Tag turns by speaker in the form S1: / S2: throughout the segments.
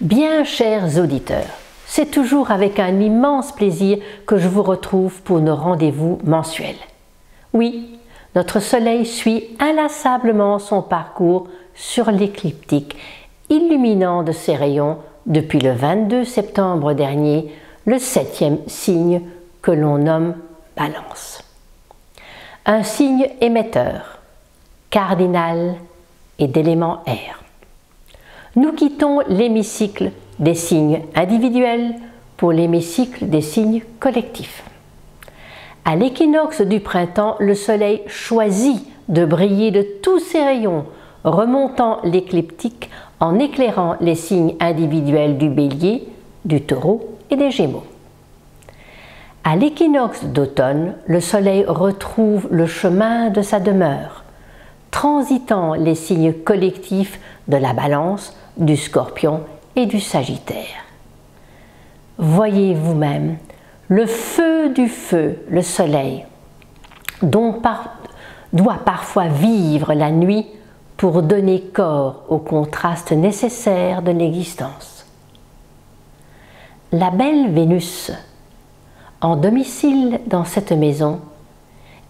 S1: Bien chers auditeurs, c'est toujours avec un immense plaisir que je vous retrouve pour nos rendez-vous mensuels. Oui, notre Soleil suit inlassablement son parcours sur l'écliptique, illuminant de ses rayons, depuis le 22 septembre dernier, le 7e signe que l'on nomme Balance. Un signe émetteur, cardinal et d'élément air. Nous quittons l'hémicycle des signes individuels pour l'hémicycle des signes collectifs. À l'équinoxe du printemps, le Soleil choisit de briller de tous ses rayons, remontant l'écliptique en éclairant les signes individuels du Bélier, du Taureau et des Gémeaux. À l'équinoxe d'automne, le Soleil retrouve le chemin de sa demeure, transitant les signes collectifs de la Balance, du Scorpion et du Sagittaire. Voyez vous-même le feu du feu, le Soleil, doit parfois vivre la nuit pour donner corps au contraste nécessaire de l'existence. La belle Vénus, en domicile dans cette maison,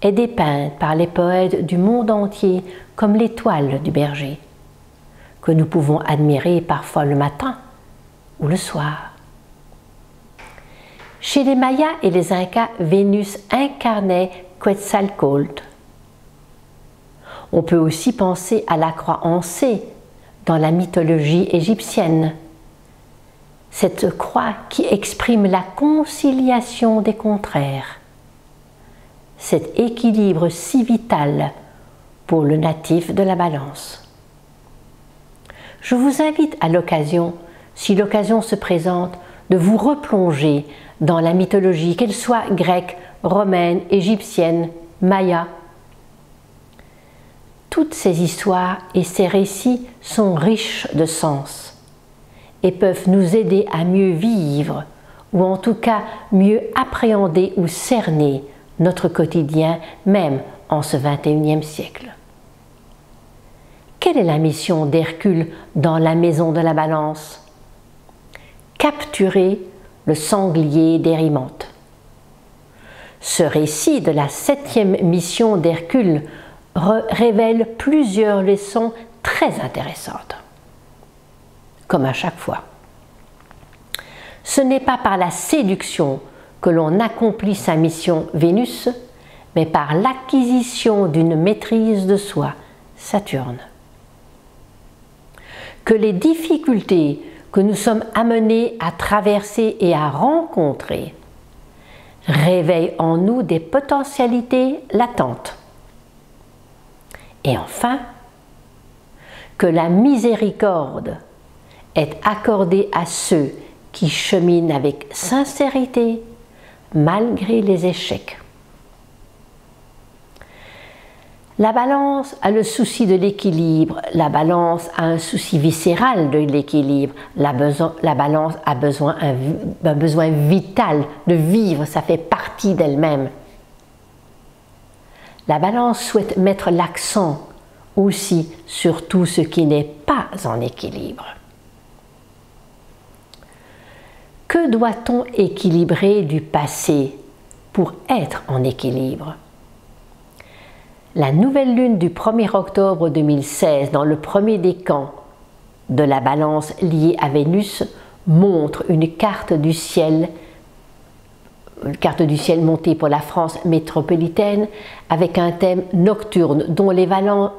S1: est dépeinte par les poètes du monde entier comme l'étoile du berger, que nous pouvons admirer parfois le matin ou le soir. Chez les Mayas et les Incas, Vénus incarnait Quetzalcoatl. On peut aussi penser à la croix en C dans la mythologie égyptienne. Cette croix qui exprime la conciliation des contraires. Cet équilibre si vital pour le natif de la Balance. Je vous invite à l'occasion, si l'occasion se présente, de vous replonger dans la mythologie, qu'elle soit grecque, romaine, égyptienne, maya. Toutes ces histoires et ces récits sont riches de sens et peuvent nous aider à mieux vivre, ou en tout cas mieux appréhender ou cerner notre quotidien, même en ce XXIe siècle. Quelle est la mission d'Hercule dans la maison de la Balance? Capturer le sanglier d'Érimante. Ce récit de la 7e mission d'Hercule révèle plusieurs leçons très intéressantes. Comme à chaque fois. Ce n'est pas par la séduction que l'on accomplit sa mission Vénus, mais par l'acquisition d'une maîtrise de soi, Saturne. Que les difficultés que nous sommes amenés à traverser et à rencontrer réveillent en nous des potentialités latentes. Et enfin, que la miséricorde est accordée à ceux qui cheminent avec sincérité malgré les échecs. La Balance a le souci de l'équilibre, la Balance a un souci viscéral de l'équilibre, la Balance a un besoin vital de vivre, ça fait partie d'elle-même. La Balance souhaite mettre l'accent aussi sur tout ce qui n'est pas en équilibre. Que doit-on équilibrer du passé pour être en équilibre? La nouvelle lune du 1er octobre 2016 dans le premier décan de la Balance liée à Vénus montre une carte du ciel montée pour la France métropolitaine avec un thème nocturne dont les valeurs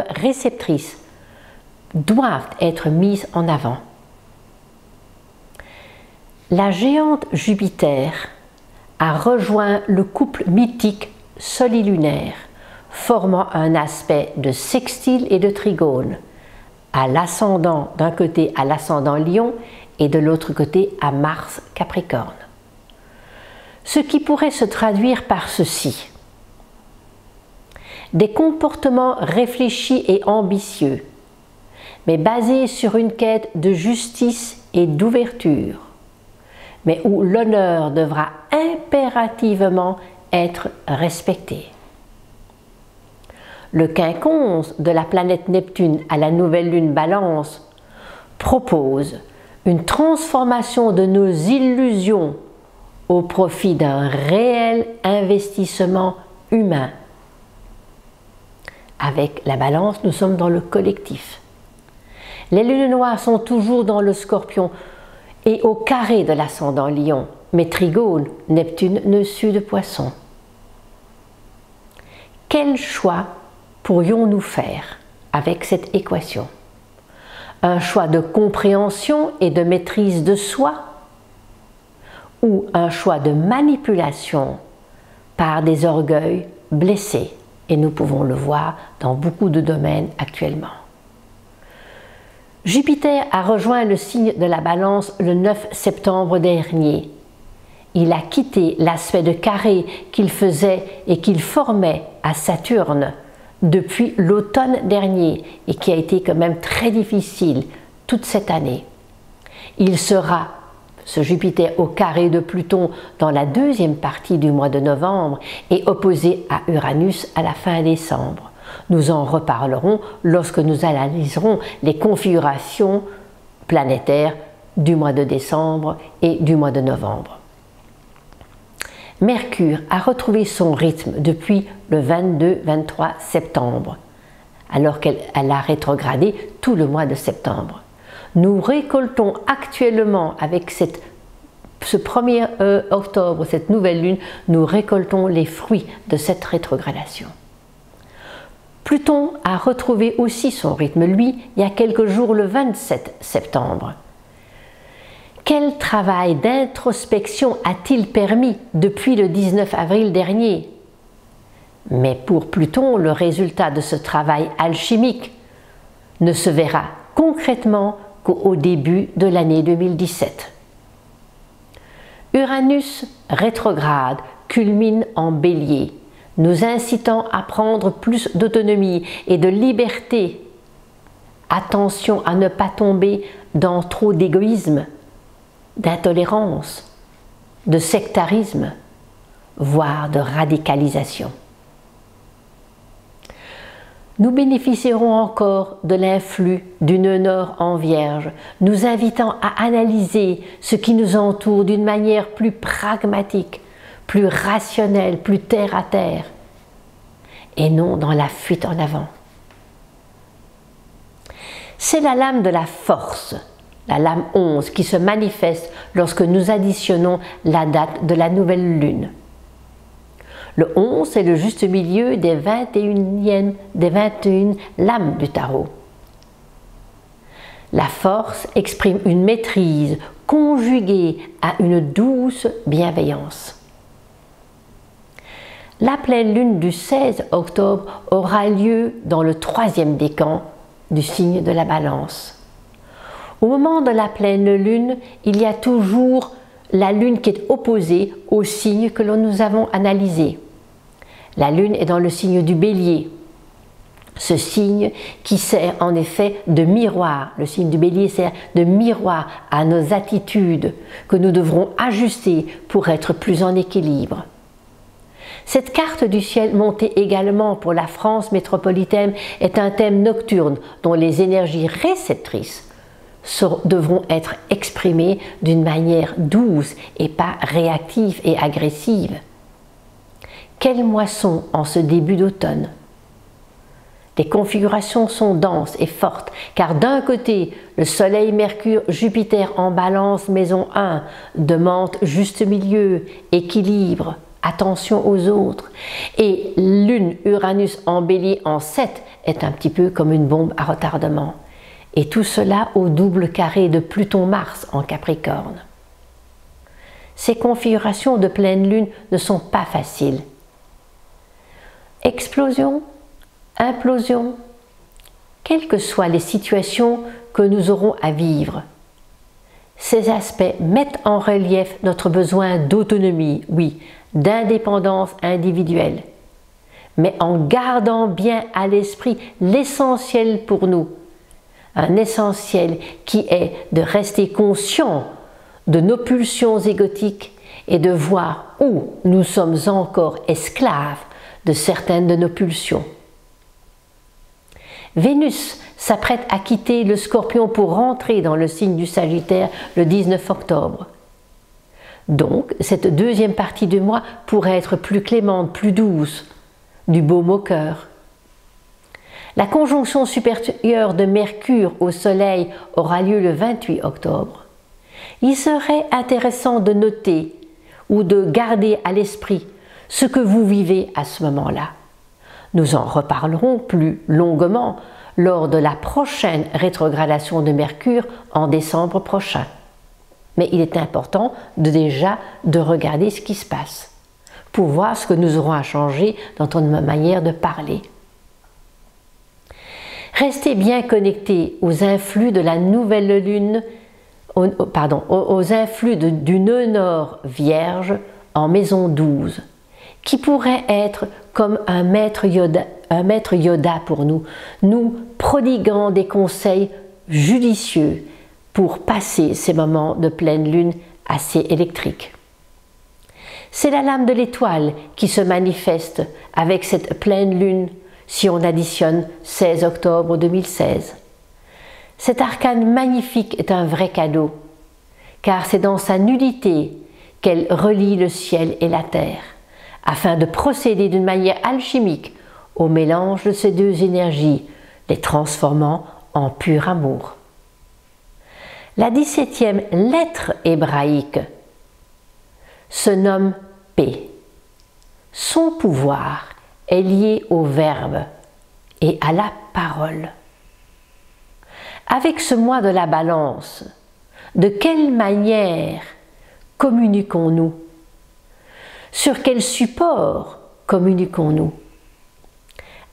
S1: réceptrices doivent être mises en avant. La géante Jupiter a rejoint le couple mythique solilunaire, formant un aspect de sextile et de trigone, à l'ascendant d'un côté à l'ascendant Lion et de l'autre côté à Mars Capricorne. Ce qui pourrait se traduire par ceci. Des comportements réfléchis et ambitieux, mais basés sur une quête de justice et d'ouverture, mais où l'honneur devra impérativement être respecté. Le quinconce de la planète Neptune à la nouvelle lune Balance propose une transformation de nos illusions au profit d'un réel investissement humain. Avec la Balance, nous sommes dans le collectif. Les lunes noires sont toujours dans le Scorpion et au carré de l'ascendant Lion, mais trigone, Neptune, nœud sud Poisson. Quel choix pourrions-nous faire avec cette équation? Un choix de compréhension et de maîtrise de soi ou un choix de manipulation par des orgueils blessés? Et nous pouvons le voir dans beaucoup de domaines actuellement. Jupiter a rejoint le signe de la Balance le 9 septembre dernier. Il a quitté l'aspect de carré qu'il faisait et qu'il formait à Saturne depuis l'automne dernier et qui a été quand même très difficile toute cette année. Il sera, ce Jupiter, au carré de Pluton dans la deuxième partie du mois de novembre et opposé à Uranus à la fin décembre. Nous en reparlerons lorsque nous analyserons les configurations planétaires du mois de décembre et du mois de novembre. Mercure a retrouvé son rythme depuis le 22-23 septembre, alors qu'elle a rétrogradé tout le mois de septembre. Nous récoltons actuellement avec ce 1er octobre, cette nouvelle lune, nous récoltons les fruits de cette rétrogradation. Pluton a retrouvé aussi son rythme, lui, il y a quelques jours, le 27 septembre. Quel travail d'introspection a-t-il permis depuis le 19 avril dernier? Mais pour Pluton, le résultat de ce travail alchimique ne se verra concrètement qu'au début de l'année 2017. Uranus rétrograde culmine en Bélier, nous incitant à prendre plus d'autonomie et de liberté. Attention à ne pas tomber dans trop d'égoïsme, d'intolérance, de sectarisme, voire de radicalisation. Nous bénéficierons encore de l'influx du nœud nord en Vierge, nous invitant à analyser ce qui nous entoure d'une manière plus pragmatique, plus rationnelle, plus terre à terre, et non dans la fuite en avant. C'est la lame de la force, la lame 11, qui se manifeste lorsque nous additionnons la date de la nouvelle lune. Le 11, c'est le juste milieu des 21 lames du tarot. La force exprime une maîtrise conjuguée à une douce bienveillance. La pleine lune du 16 octobre aura lieu dans le 3e décan du signe de la Balance. Au moment de la pleine lune, il y a toujours la lune qui est opposée au signe que nous avons analysé. La lune est dans le signe du Bélier, ce signe qui sert en effet de miroir. Le signe du Bélier sert de miroir à nos attitudes que nous devrons ajuster pour être plus en équilibre. Cette carte du ciel montée également pour la France métropolitaine est un thème nocturne dont les énergies réceptrices devront être exprimées d'une manière douce et pas réactive et agressive. Quelle moisson en ce début d'automne! Les configurations sont denses et fortes, car d'un côté, le Soleil, Mercure, Jupiter en Balance, maison 1, demande juste milieu, équilibre, attention aux autres, et Lune, Uranus en Bélier en 7 est un petit peu comme une bombe à retardement. Et tout cela au double carré de Pluton-Mars en Capricorne. Ces configurations de pleine lune ne sont pas faciles. Explosion, implosion, quelles que soient les situations que nous aurons à vivre, ces aspects mettent en relief notre besoin d'autonomie, oui, d'indépendance individuelle, mais en gardant bien à l'esprit l'essentiel pour nous, un essentiel qui est de rester conscient de nos pulsions égotiques et de voir où nous sommes encore esclaves de certaines de nos pulsions. Vénus s'apprête à quitter le Scorpion pour rentrer dans le signe du Sagittaire le 19 octobre. Donc, cette deuxième partie du mois pourrait être plus clémente, plus douce, du baume au cœur. La conjonction supérieure de Mercure au Soleil aura lieu le 28 octobre. Il serait intéressant de noter ou de garder à l'esprit ce que vous vivez à ce moment-là. Nous en reparlerons plus longuement lors de la prochaine rétrogradation de Mercure en décembre prochain. Mais il est important déjà de regarder ce qui se passe pour voir ce que nous aurons à changer dans notre manière de parler. Restez bien connectés aux influx de la nouvelle lune, aux influx du nœud nord vierge en maison 12, qui pourrait être comme un maître Yoda pour nous, nous prodiguant des conseils judicieux pour passer ces moments de pleine lune assez électriques. C'est la lame de l'étoile qui se manifeste avec cette pleine lune si on additionne 16 octobre 2016. Cet arcane magnifique est un vrai cadeau, car c'est dans sa nullité qu'elle relie le ciel et la terre, afin de procéder d'une manière alchimique au mélange de ces deux énergies, les transformant en pur amour. La 17e lettre hébraïque se nomme P. Son pouvoir est lié au verbe et à la parole. Avec ce mois de la Balance, de quelle manière communiquons-nous? Sur quel support communiquons-nous?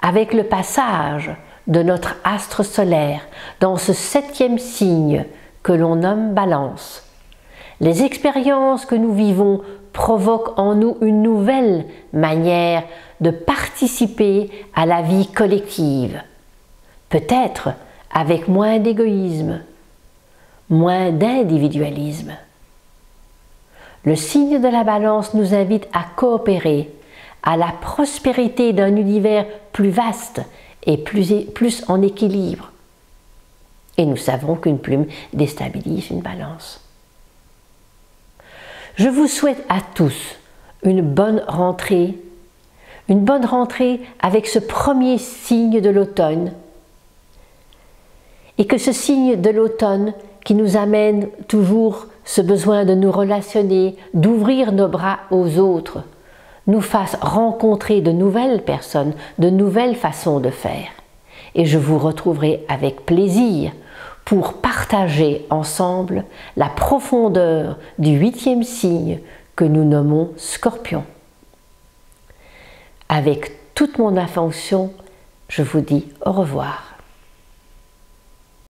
S1: Avec le passage de notre astre solaire dans ce 7e signe que l'on nomme Balance, les expériences que nous vivons provoquent en nous une nouvelle manière de participer à la vie collective, peut-être avec moins d'égoïsme, moins d'individualisme. Le signe de la Balance nous invite à coopérer à la prospérité d'un univers plus vaste et plus en équilibre. Et nous savons qu'une plume déstabilise une balance. Je vous souhaite à tous une bonne rentrée avec ce premier signe de l'automne. Et que ce signe de l'automne qui nous amène toujours ce besoin de nous relationner, d'ouvrir nos bras aux autres, nous fasse rencontrer de nouvelles personnes, de nouvelles façons de faire. Et je vous retrouverai avec plaisir pour partager ensemble la profondeur du 8e signe que nous nommons Scorpion. Avec toute mon attention, je vous dis au revoir.